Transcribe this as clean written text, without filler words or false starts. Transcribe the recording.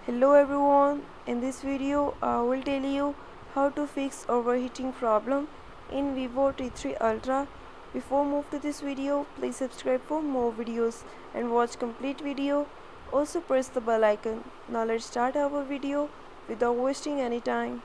Hello everyone, in this video I will tell you how to fix overheating problem in Vivo T3 Ultra. Before move to this video, please subscribe for more videos and watch complete video. Also press the bell icon. Now let's start our video without wasting any time.